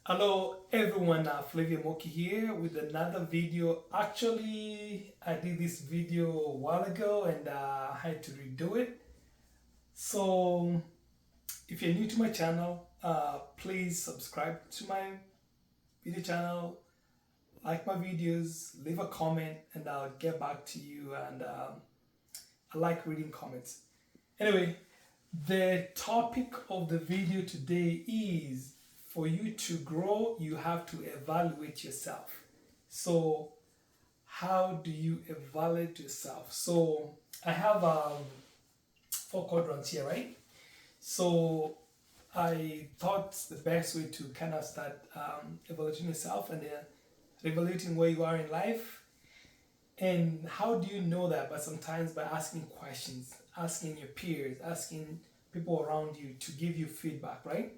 Hello everyone, Flavia Moki here with another video. Actually, I did this video a while ago and I had to redo it. So, if you're new to my channel, please subscribe to my video channel, like my videos, leave a comment, and I'll get back to you. And I like reading comments. Anyway, the topic of the video today is for you to grow, you have to evaluate yourself. So, how do you evaluate yourself? So, I have four quadrants here, right? So, I thought the best way to kind of start evaluating yourself and evaluating where you are in life. And how do you know that? But sometimes by asking questions, asking your peers, asking people around you to give you feedback, right?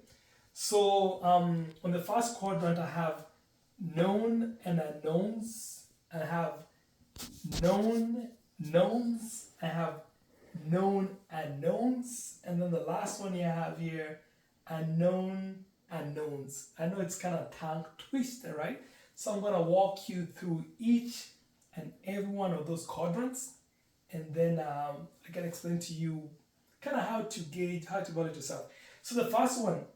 So on the first quadrant, I have known and unknowns. I have known knowns. I have known unknowns. And then the last one you have here, unknown unknowns. I know it's kind of tongue twister, right? So I'm going to walk you through each and every one of those quadrants. And then I can explain to you kind of how to gauge, how to evaluate yourself. So the first one,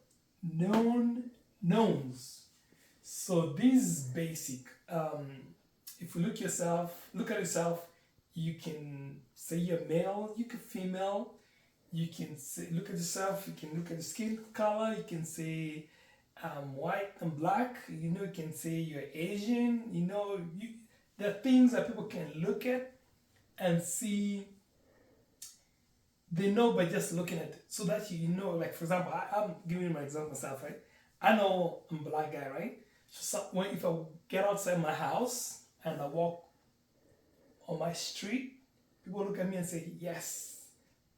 known knowns. So this is basic. If you look at yourself, you can say you're male, you can female, you can say, look at yourself, you can look at the skin color, you can say white and black, you know, you can say you're Asian, you know, there are things that people can look at and see they know by just looking at it. So that you know, like for example, I'm giving you my example myself, right? I know I'm a black guy, right? So when if I get outside my house and I walk on my street, people look at me and say, "Yes,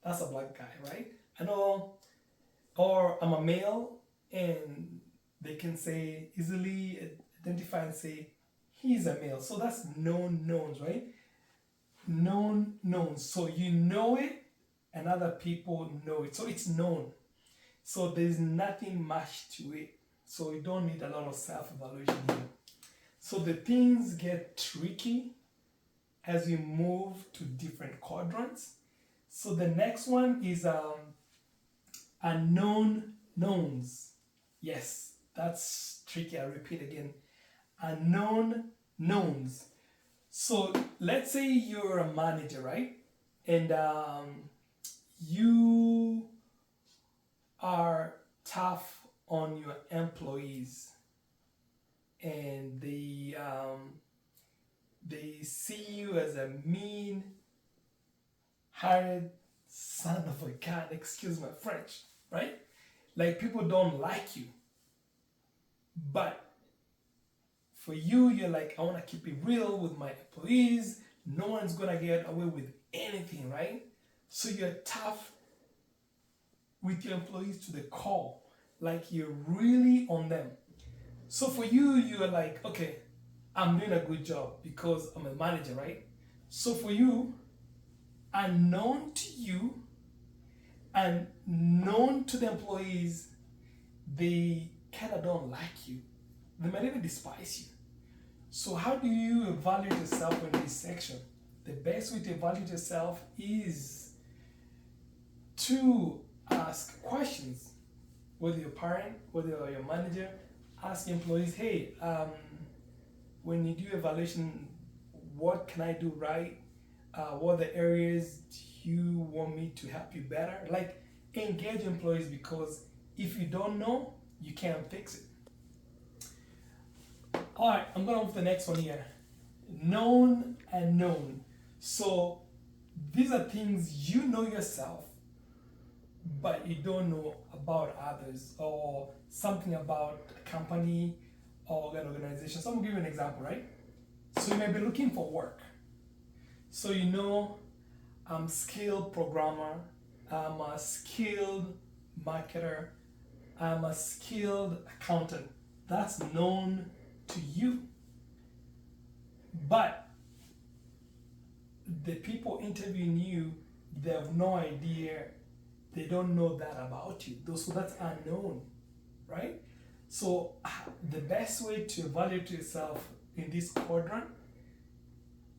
that's a black guy," right? I know, or I'm a male, and they can say easily identify and say he's a male. So that's known knowns, right? Known knowns. So you know it and other people know it. So it's known. So there's nothing much to it. So you don't need a lot of self-evaluation here. So the things get tricky as you move to different quadrants. So the next one is unknown knowns. Yes, that's tricky. I repeat again. Unknown knowns. So let's say you're a manager, right? And you are tough on your employees, and they see you as a mean-hearted son of a gun. Excuse my French, right? Like people don't like you, but for you, you're like, I want to keep it real with my employees. No one's gonna get away with anything, right? So you're tough with your employees to the core, like you're really on them. So for you, you're like, okay, I'm doing a good job because I'm a manager, right? So for you, unknown to you and known to the employees, they kind of don't like you. They might even despise you. So how do you evaluate yourself in this section? The best way to evaluate yourself is to ask questions. Whether you're a parent, whether you're your manager, ask employees, hey, when you do evaluation, what can I do right? What are the areas do you want me to help you better? Like engage employees, because if you don't know, you can't fix it. All right, I'm gonna move to the next one here. Known and known. So these are things you know yourself, but you don't know about others or something about a company or an organization. So I'm gonna give you an example, right? So you may be looking for work. So you know I'm a skilled programmer, I'm a skilled marketer, I'm a skilled accountant. That's known to you. But the people interviewing you, they have no idea, they don't know that about you. So that's unknown, right? So the best way to evaluate yourself in this quadrant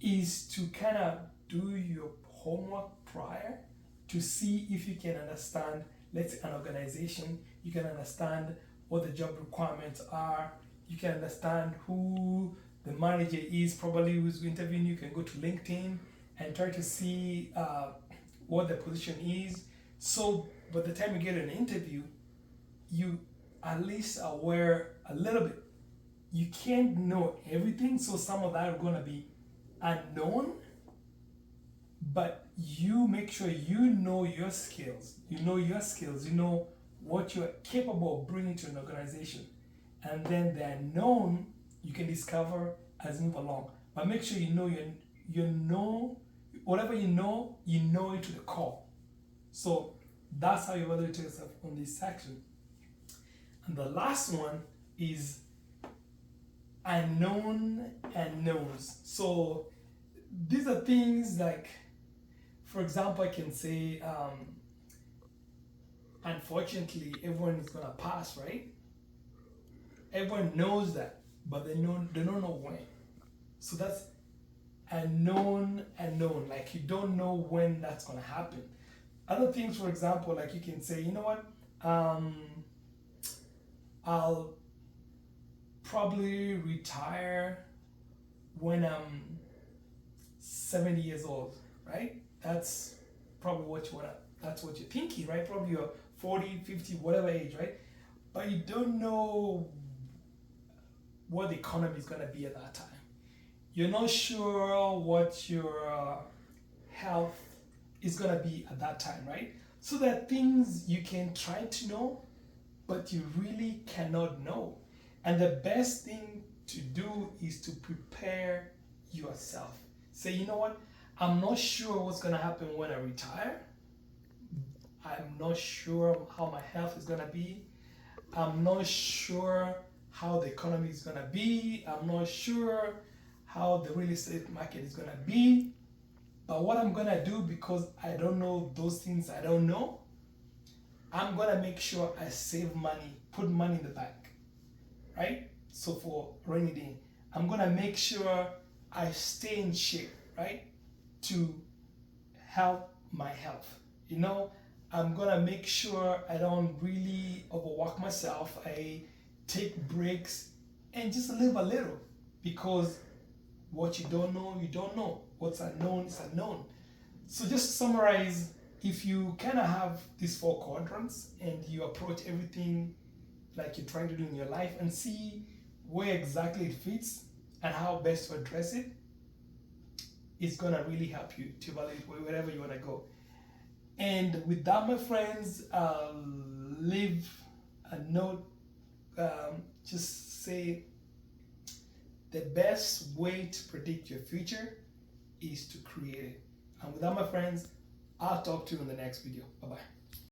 is to kind of do your homework prior to see if you can understand, let's say, an organization. You can understand what the job requirements are. You can understand who the manager is, probably who's interviewing you. You can go to LinkedIn and try to see what the position is. So by the time you get an interview, you at least are aware a little bit. You can't know everything, so some of that are going to be unknown, but you make sure you know your skills. You know what you're capable of bringing to an organization. And then the unknown you can discover as you move along. But make sure you know whatever you know it to the core. So that's how you evaluate yourself on this section. And the last one is unknown unknowns. So these are things like, for example, I can say, unfortunately, everyone is gonna pass, right? Everyone knows that, but they don't know when. So that's unknown. Like you don't know when that's gonna happen. Other things, for example, like you can say, you know what? I'll probably retire when I'm 70 years old, right? That's probably that's what you're thinking, right? Probably you're 40, 50, whatever age, right? But you don't know what the economy is going to be at that time. You're not sure what your health is going to be at that time, right? So there are things you can try to know, but you really cannot know. And the best thing to do is to prepare yourself. Say, you know what? I'm not sure what's going to happen when I retire. I'm not sure how my health is going to be. I'm not sure how the economy is going to be. I'm not sure how the real estate market is going to be. But what I'm going to do, because I don't know those things I don't know, I'm going to make sure I save money, put money in the bank, right? So for rainy day, I'm going to make sure I stay in shape, right? To help my health. You know, I'm going to make sure I don't really overwork myself. I take breaks and just live a little, because what you don't know, you don't know. What's unknown is unknown. So just to summarize, if you kind of have these 4 quadrants and you approach everything like you're trying to do in your life and see where exactly it fits and how best to address it, it's going to really help you to evaluate wherever you want to go. And with that, my friends, leave a note. Just say the best way to predict your future is to create it. And with that, my friends, I'll talk to you in the next video. Bye-bye.